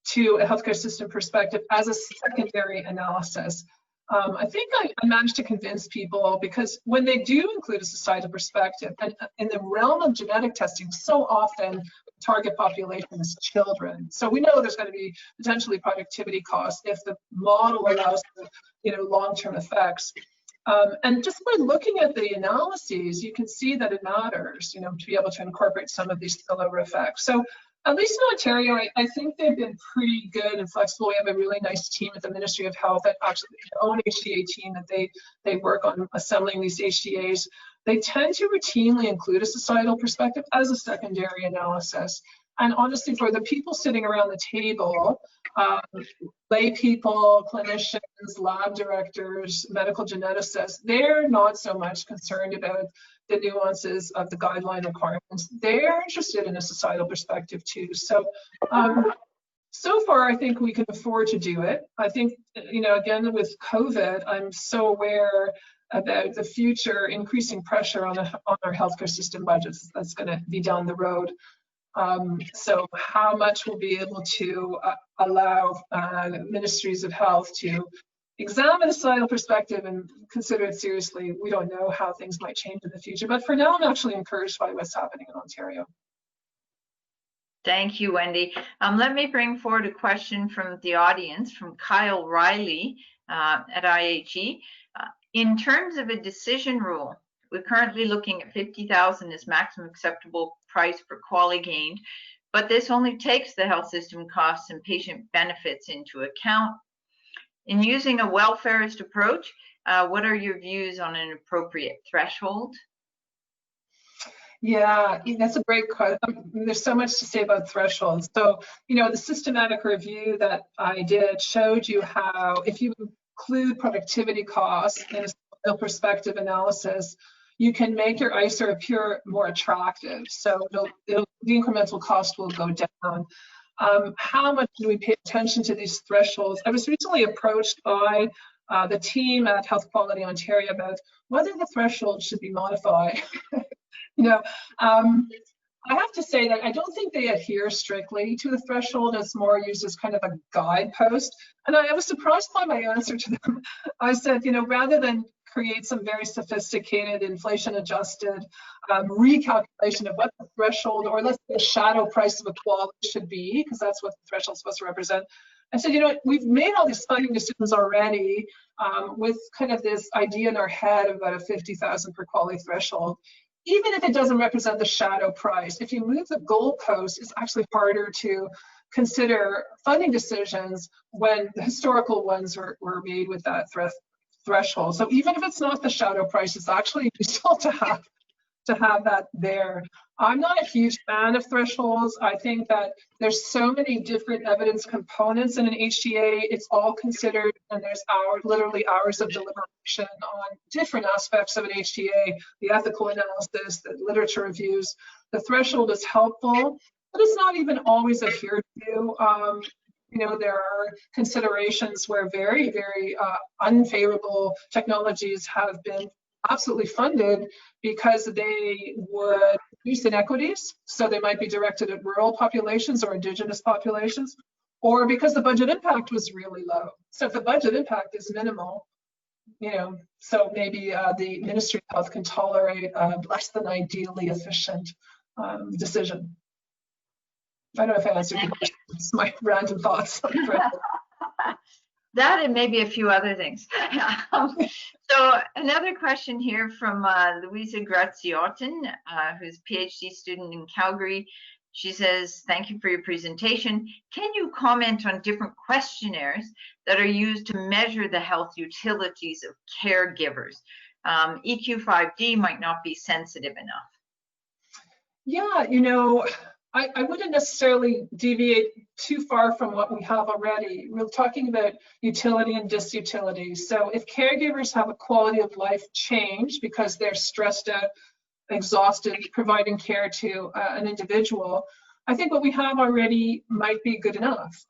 to a healthcare system perspective as a secondary analysis. I think I managed to convince people, because when they do include a societal perspective, and in the realm of genetic testing, so often the target population is children. So we know there's going to be potentially productivity costs if the model allows for, long-term effects. And just by looking at the analyses, you can see that it matters, to be able to incorporate some of these spillover effects. So at least in Ontario, I think they've been pretty good and flexible. We have a really nice team at the Ministry of Health that actually their own HTA team that they work on assembling these HTAs. They tend to routinely include a societal perspective as a secondary analysis. And honestly, for the people sitting around the table, lay people, clinicians, lab directors, medical geneticists, they're not so much concerned about the nuances of the guideline requirements. They're interested in a societal perspective too. So, so far, I think we can afford to do it. I think, again, with COVID, I'm so aware about the future increasing pressure on our healthcare system budgets. That's going to be down the road. So how much we'll be able to allow ministries of health to examine a societal perspective and consider it seriously, we don't know how things might change in the future. But for now, I'm actually encouraged by what's happening in Ontario. Thank you, Wendy. Let me bring forward a question from the audience, from Kyle Riley at IHE. In terms of a decision rule, we're currently looking at 50,000 as maximum acceptable price for quality gained, but this only takes the health system costs and patient benefits into account. In using a welfarist approach, what are your views on an appropriate threshold? Yeah, that's a great question. There's so much to say about thresholds. So, the systematic review that I did showed you how if you include productivity costs in a perspective analysis, you can make your ICER appear more attractive. So the incremental cost will go down. How much do we pay attention to these thresholds? I was recently approached by the team at Health Quality Ontario about whether the threshold should be modified. I have to say that I don't think they adhere strictly to the threshold. It's more used as kind of a guidepost. And I was surprised by my answer to them. I said, rather than create some very sophisticated inflation-adjusted recalculation of what the threshold, or let's say the shadow price of equality should be, because that's what the threshold is supposed to represent. I said, we've made all these funding decisions already with kind of this idea in our head about a 50,000 per quality threshold. Even if it doesn't represent the shadow price, if you move the goalpost, it's actually harder to consider funding decisions when the historical ones were made with that threshold. So even if it's not the shadow price, it's actually useful to have that there. I'm not a huge fan of thresholds. I think that there's so many different evidence components in an HTA. It's all considered, and there's literally hours of deliberation on different aspects of an HTA, the ethical analysis, the literature reviews. The threshold is helpful, but it's not even always adhered to. There are considerations where very, very unfavorable technologies have been absolutely funded because they would reduce inequities. So they might be directed at rural populations or Indigenous populations, or because the budget impact was really low. So if the budget impact is minimal, so maybe the Ministry of Health can tolerate a less than ideally efficient decision. I don't know if I answered your question. It's my random thoughts. That and maybe a few other things. So another question here from Louisa Graziotin, who's a PhD student in Calgary. She says, thank you for your presentation. Can you comment on different questionnaires that are used to measure the health utilities of caregivers? EQ5D might not be sensitive enough. Yeah, I wouldn't necessarily deviate too far from what we have already. We're talking about utility and disutility. So if caregivers have a quality of life change because they're stressed out, exhausted, providing care to an individual, I think what we have already might be good enough.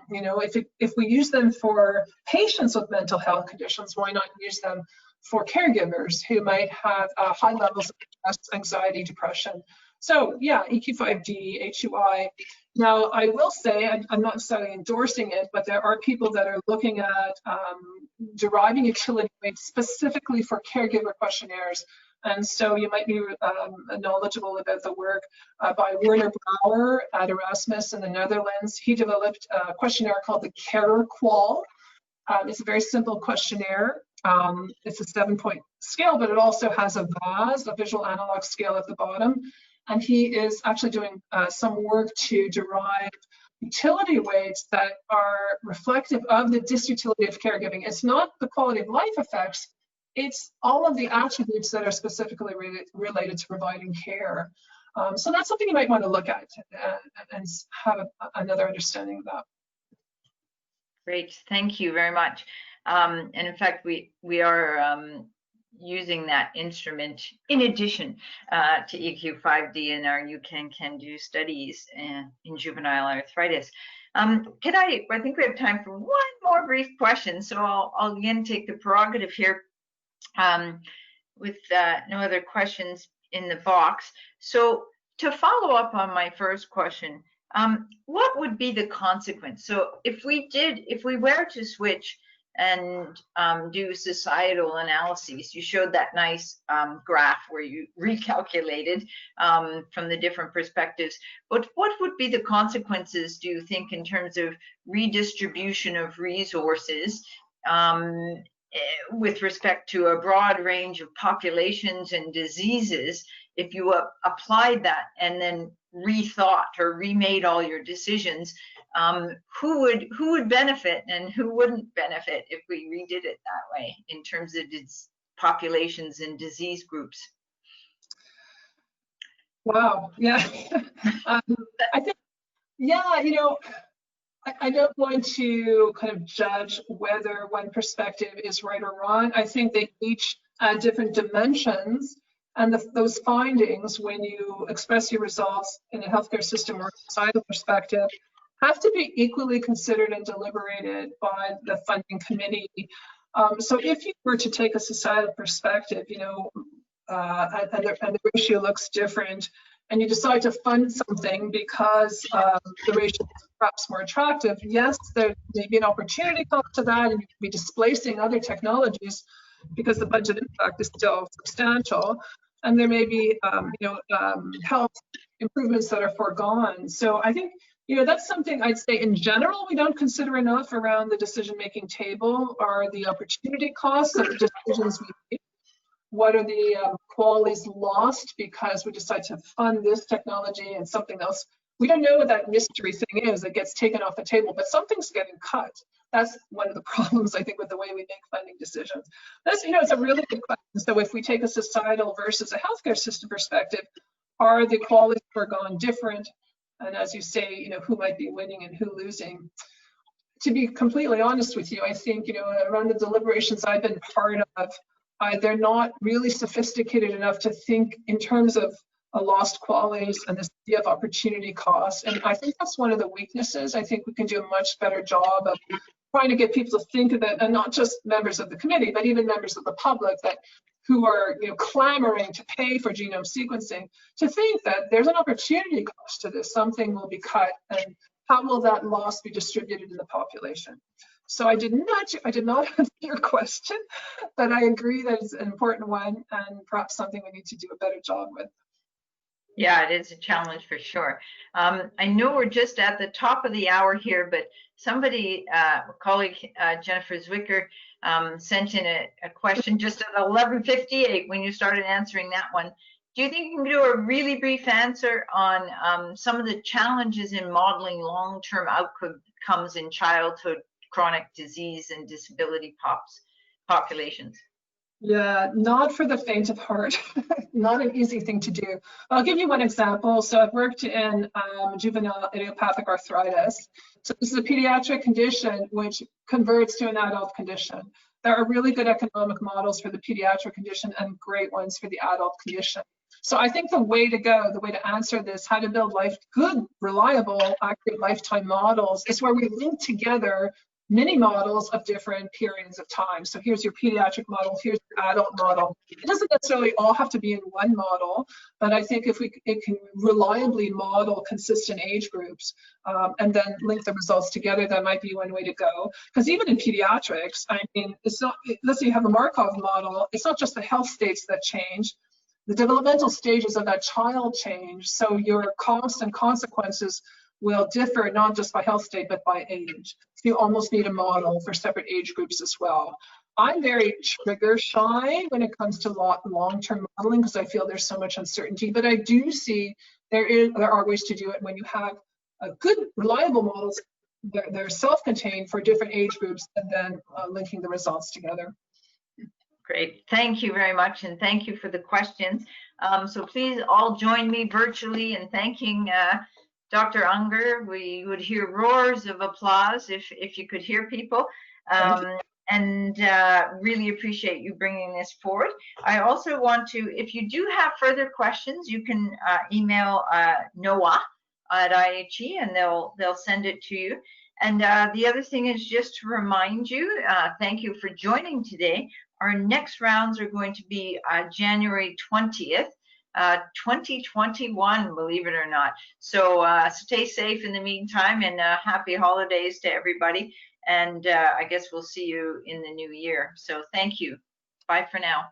You know, if we use them for patients with mental health conditions, why not use them for caregivers who might have high levels of stress, anxiety, depression? So yeah, EQ5D, HUI. Now, I will say, I'm not necessarily endorsing it, but there are people that are looking at deriving utility weights specifically for caregiver questionnaires. And so you might be knowledgeable about the work by Werner Brouwer at Erasmus in the Netherlands. He developed a questionnaire called the Carer Qual. It's a very simple questionnaire. It's a 7-point scale, but it also has a VAS, a visual analog scale at the bottom. And he is actually doing some work to derive utility weights that are reflective of the disutility of caregiving. It's not the quality of life effects, it's all of the attributes that are specifically related to providing care. So that's something you might want to look at and have another understanding of that. Great, thank you very much. And in fact, we are using that instrument in addition to EQ5D in our You Can Do studies in juvenile arthritis. I think we have time for one more brief question, so I'll again take the prerogative here with no other questions in the box. So to follow up on my first question, what would be the consequence? So if we were to switch and do societal analyses, you showed that nice graph where you recalculated from the different perspectives, but what would be the consequences, do you think, in terms of redistribution of resources with respect to a broad range of populations and diseases if you applied that and then rethought or remade all your decisions? Who would benefit and who wouldn't benefit if we redid it that way in terms of populations and disease groups? Wow, yeah. I think, yeah, you know, I don't want to kind of judge whether one perspective is right or wrong. I think they each add different dimensions, and those findings, when you express your results in a healthcare system or societal perspective, have to be equally considered and deliberated by the funding committee. So if you were to take a societal perspective, you know, and the ratio looks different, and you decide to fund something because the ratio is perhaps more attractive, yes, there may be an opportunity cost to that, and you could be displacing other technologies because the budget impact is still substantial, and there may be health improvements that are foregone. So I think, you know, that's something I'd say in general we don't consider enough around the decision-making table, are the opportunity costs of the decisions we make. What are the qualities lost because we decide to fund this technology and something else? We don't know what that mystery thing is that gets taken off the table, but something's getting cut. That's one of the problems, I think, with the way we make funding decisions. That's, you know, it's a really good question. So if we take a societal versus a healthcare system perspective, are the qualities foregone different? And as you say, you know, who might be winning and who losing? To be completely honest with you, I think, you know, around the deliberations I've been part of, they're not really sophisticated enough to think in terms of lost qualities and this idea of opportunity costs. And I think that's one of the weaknesses. I think we can do a much better job of trying to get people to think of it, and not just members of the committee, but even members of the public that who are, you know, clamoring to pay for genome sequencing, to think that there's an opportunity cost to this. Something will be cut, and how will that loss be distributed in the population? So I did not answer your question, but I agree that it's an important one and perhaps something we need to do a better job with. Yeah, it is a challenge for sure. I know we're just at the top of the hour here, but somebody, colleague Jennifer Zwicker, sent in a question just at 11:58 when you started answering that one. Do you think you can do a really brief answer on some of the challenges in modeling long-term outcomes in childhood chronic disease and disability populations? Yeah, not for the faint of heart. Not an easy thing to do. I'll give you one example. So I've worked in juvenile idiopathic arthritis. So this is a pediatric condition which converts to an adult condition. There are really good economic models for the pediatric condition and great ones for the adult condition. So I think the way to go, the way to answer this, how to build good, reliable, accurate lifetime models, is where we link together many models of different periods of time. So here's your pediatric model, here's your adult model. It doesn't necessarily all have to be in one model, but I think if it can reliably model consistent age groups and then link the results together, that might be one way to go. Because even in pediatrics, I mean, it's not, let's say you have a Markov model, it's not just the health states that change, the developmental stages of that child change. So your costs and consequences will differ not just by health state, but by age. So you almost need a model for separate age groups as well. I'm very trigger shy when it comes to long-term modeling because I feel there's so much uncertainty, but I do see there are ways to do it when you have a good, reliable models. They're self-contained for different age groups and then linking the results together. Great, thank you very much, and thank you for the questions. So please all join me virtually in thanking Dr. Ungar. We would hear roars of applause if you could hear people. And really appreciate you bringing this forward. I also want to, if you do have further questions, you can email Noah at IHE and they'll send it to you. And the other thing is just to remind you, thank you for joining today. Our next rounds are going to be January 20th. 2021, believe it or not. So stay safe in the meantime, and happy holidays to everybody. And I guess we'll see you in the new year. So thank you. Bye for now.